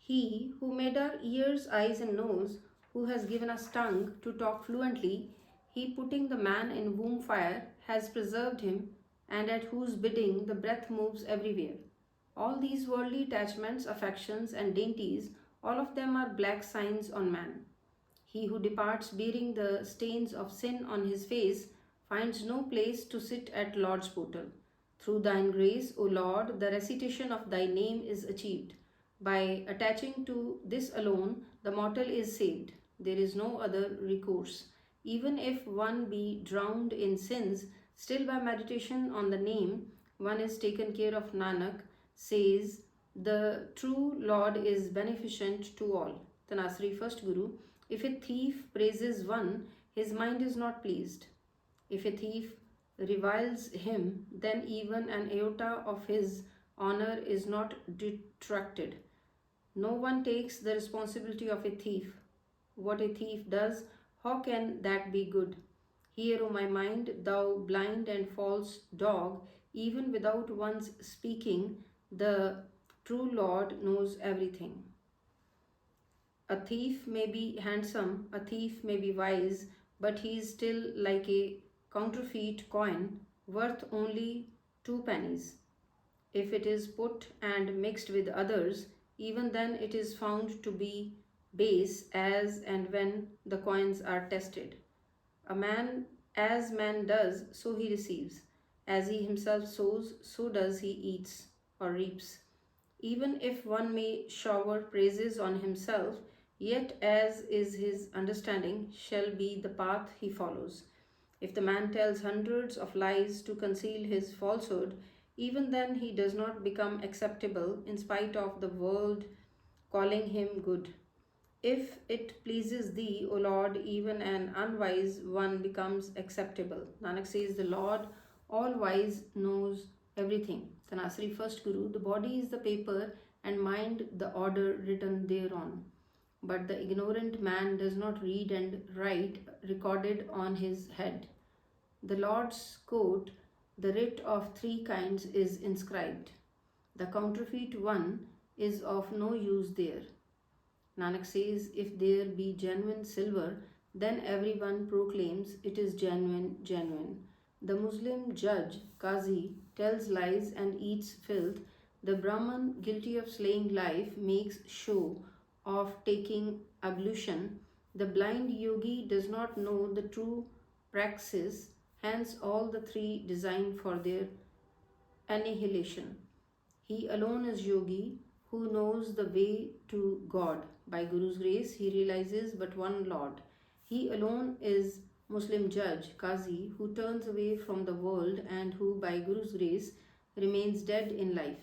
He who made our ears, eyes, and nose, who has given us tongue to talk fluently, he putting the man in womb fire has preserved him, and at whose bidding the breath moves everywhere. All these worldly attachments, affections, and dainties, all of them are black signs on man. He who departs bearing the stains of sin on his face finds no place to sit at Lord's portal. Through thine grace, O Lord, the recitation of thy name is achieved. By attaching to this alone, the mortal is saved. There is no other recourse. Even if one be drowned in sins, still by meditation on the name, one is taken care of. Nanak says, the true Lord is beneficent to all. Tanasri First Guru. If a thief praises one, his mind is not pleased. If a thief reviles him, then even an iota of his honor is not detracted. No one takes the responsibility of a thief. What a thief does, how can that be good? Hear, O my mind, thou blind and false dog, even without one's speaking, the true Lord knows everything. A thief may be handsome, a thief may be wise, but he is still like a counterfeit coin worth only 2 pennies. If it is put and mixed with others, even then it is found to be base as and when the coins are tested. A man as man does, so he receives. As he himself sows, so does he eats or reaps. Even if one may shower praises on himself, yet as is his understanding shall be the path he follows. If the man tells hundreds of lies to conceal his falsehood, even then he does not become acceptable in spite of the world calling him good. If it pleases thee, O Lord, even an unwise one becomes acceptable. Nanak says, the Lord, all wise, knows everything. Tanasri First Guru, the body is the paper and mind the order written thereon. But the ignorant man does not read and write recorded on his head. The Lord's court, the writ of 3 kinds is inscribed. The counterfeit one is of no use there. Nanak says, if there be genuine silver, then everyone proclaims it is genuine, genuine. The Muslim judge, Qazi, tells lies and eats filth. The Brahman, guilty of slaying life, makes show of taking ablution. The blind yogi does not know the true praxis, hence all the 3 designed for their annihilation. He alone is yogi who knows the way to God. By Guru's grace, he realizes but one Lord. He alone is Muslim judge, Qazi, who turns away from the world and who, by Guru's grace, remains dead in life.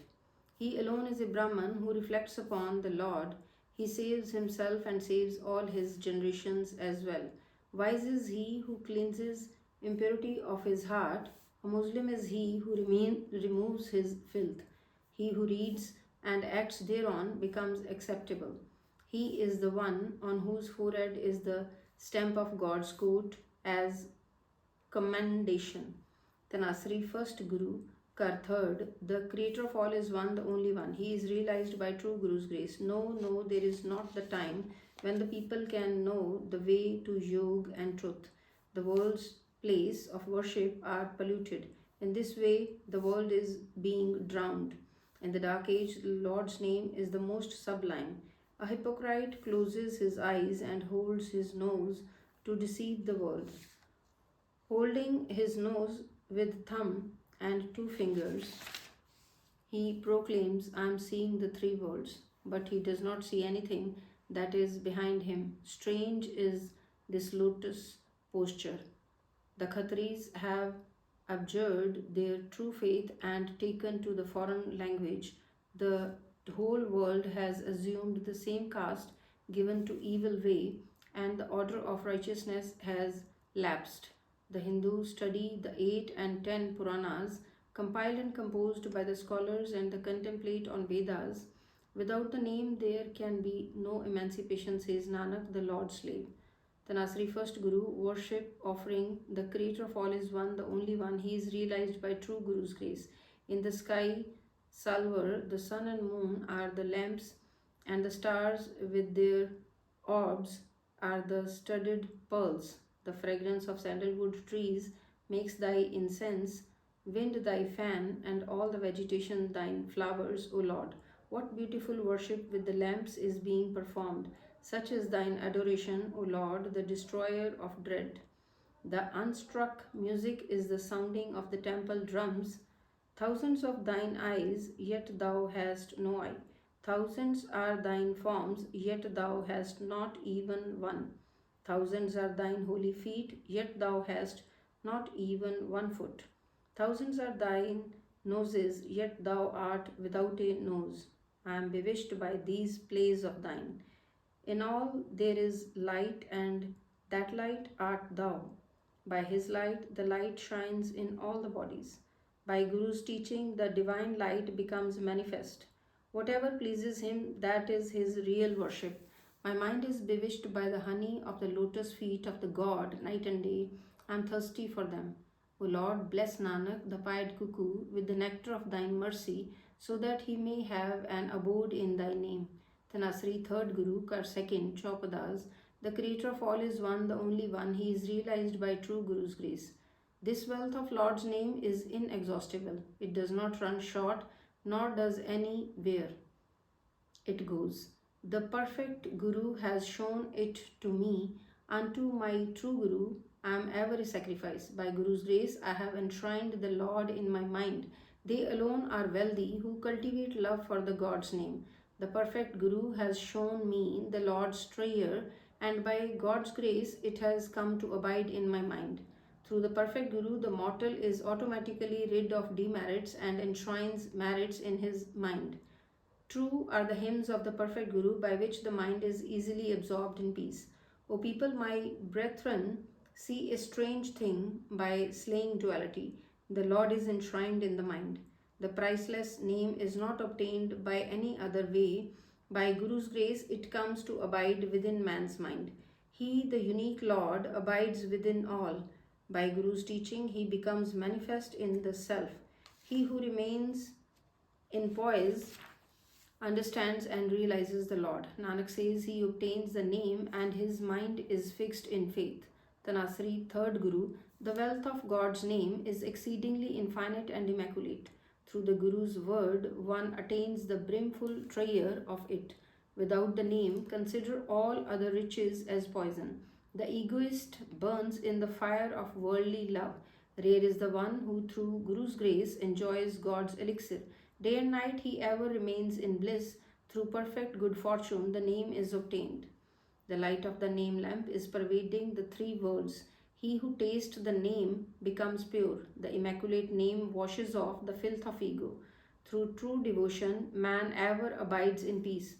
He alone is a Brahman who reflects upon the Lord. He saves himself and saves all his generations as well. Wise is he who cleanses impurity of his heart. A Muslim is he who removes his filth. He who reads and acts thereon becomes acceptable. He is the one on whose forehead is the stamp of God's court as commendation. Tanasri First Guru, Kar Third, the creator of all is one, the only one. He is realized by true Guru's grace. No, there is not the time when the people can know the way to yoga and truth. The world's place of worship are polluted. In this way, the world is being drowned. In the dark age, the Lord's name is the most sublime. A hypocrite closes his eyes and holds his nose to deceive the world. Holding his nose with thumb and 2 fingers, he proclaims, I am seeing the 3 worlds, but he does not see anything that is behind him. Strange is this lotus posture. The Khatris have abjured their true faith and taken to the foreign language. The whole world has assumed the same caste given to evil way, and the order of righteousness has lapsed. The Hindus study the 8 and 10 Puranas, compiled and composed by the scholars, and the contemplate on Vedas. Without the name there can be no emancipation, says Nanak, the Lord's slave. Tanasri First Guru, worship offering, the creator of all is one, the only one. He is realized by true Guru's grace. In the sky, Salwar, the sun and moon are the lamps and the stars with their orbs are the studded pearls. The fragrance of sandalwood trees makes thy incense, wind thy fan, and all the vegetation thine flowers, O Lord. What beautiful worship with the lamps is being performed! Such is thine adoration, O Lord, the destroyer of dread. The unstruck music is the sounding of the temple drums. Thousands of thine eyes, yet thou hast no eye. Thousands are thine forms, yet thou hast not even one. Thousands are thine holy feet, yet thou hast not even 1 foot. Thousands are thine noses, yet thou art without a nose. I am bewitched by these plays of thine. In all there is light, and that light art thou. By his light, the light shines in all the bodies. By Guru's teaching, the divine light becomes manifest. Whatever pleases him, that is his real worship. My mind is bewitched by the honey of the lotus feet of the God night and day. I am thirsty for them. O Lord, bless Nanak, the pied cuckoo, with the nectar of thine mercy, so that he may have an abode in thy name. Tanasri, third Guru, Kar second, Chaupadas. The creator of all is one, the only one. He is realized by true Guru's grace. This wealth of Lord's name is inexhaustible. It does not run short, nor does anywhere it goes. The perfect Guru has shown it to me. Unto my true Guru I am ever a sacrifice. By Guru's grace I have enshrined the Lord in my mind. They alone are wealthy who cultivate love for the God's name. The perfect Guru has shown me the Lord's treasure, and by God's grace it has come to abide in my mind. Through the perfect Guru, the mortal is automatically rid of demerits and enshrines merits in his mind. True are the hymns of the perfect Guru by which the mind is easily absorbed in peace. O people, my brethren, see a strange thing by slaying duality. The Lord is enshrined in the mind. The priceless name is not obtained by any other way. By Guru's grace, it comes to abide within man's mind. He, the unique Lord, abides within all. By Guru's teaching, he becomes manifest in the self. He who remains in poise understands and realizes the Lord. Nanak says he obtains the name and his mind is fixed in faith. Tanasri, third Guru, the wealth of God's name is exceedingly infinite and immaculate. Through the Guru's word, one attains the brimful treasure of it. Without the name, consider all other riches as poison. The egoist burns in the fire of worldly love. Rare is the one who through Guru's grace enjoys God's elixir. Day and night he ever remains in bliss. Through perfect good fortune the name is obtained. The light of the name lamp is pervading the three worlds. He who tastes the name becomes pure. The immaculate name washes off the filth of ego. Through true devotion, man ever abides in peace.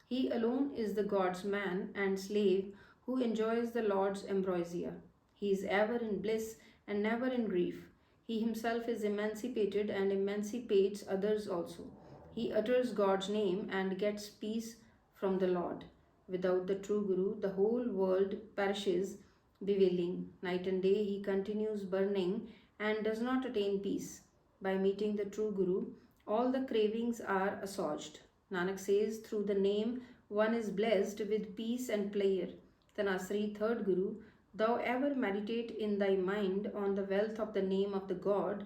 He alone is the God's man and slave who enjoys the Lord's ambrosia. He is ever in bliss and never in grief. He himself is emancipated and emancipates others also. He utters God's name and gets peace from the Lord. Without the true Guru, the whole world perishes, bewailing. Night and day he continues burning and does not attain peace. By meeting the true Guru, all the cravings are assuaged. Nanak says, through the name one is blessed with peace and pleasure. Tanasri, third Guru, thou ever meditate in thy mind on the wealth of the name of the God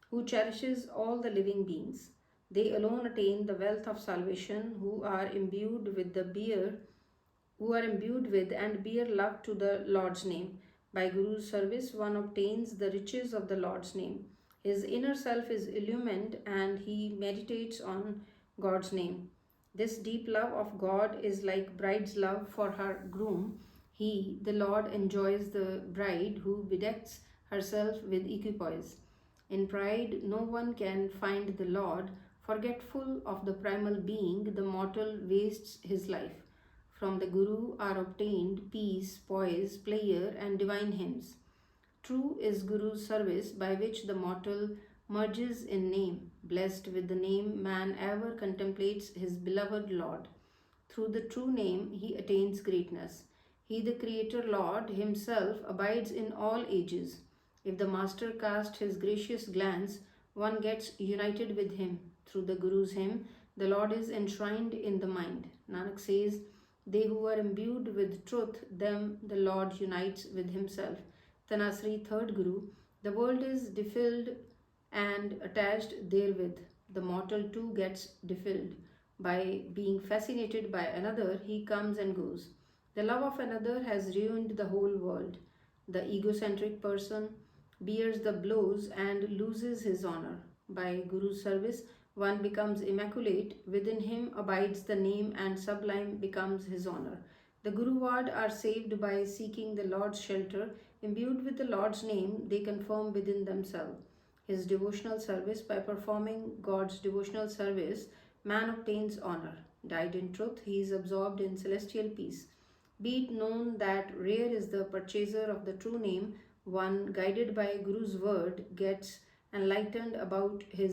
who cherishes all the living beings. They alone attain the wealth of salvation who are imbued with and bear love to the Lord's name. By Guru's service one obtains the riches of the Lord's name. His inner self is illumined and he meditates on God's name. This deep love of God is like bride's love for her groom. He, the Lord, enjoys the bride who bedecks herself with equipoise. In pride, no one can find the Lord. Forgetful of the primal being, the mortal wastes his life. From the Guru are obtained peace, poise, pleasure, and divine hymns. True is Guru's service by which the mortal merges in name. Blessed with the name, man ever contemplates his beloved Lord. Through the true name, he attains greatness. He, the Creator Lord, himself abides in all ages. If the Master cast his gracious glance, one gets united with him. Through the Guru's hymn, The Lord is enshrined in the mind. Nanak says, they who are imbued with truth, them the Lord unites with himself. Tanasri, third Guru, the world is defiled and attached therewith. The mortal too gets defiled. By being fascinated by another, he comes and goes. The love of another has ruined the whole world. The egocentric person bears the blows and loses his honor. By Guru's service, one becomes immaculate, within him abides the name, and sublime becomes his honor. The Guruward are saved by seeking the Lord's shelter. Imbued with the Lord's name, they confirm within themselves. His devotional service, by performing God's devotional service, man obtains honor. Died in truth, he is absorbed in celestial peace. Be it known that rare is the purchaser of the true name. One guided by Guru's word gets enlightened about his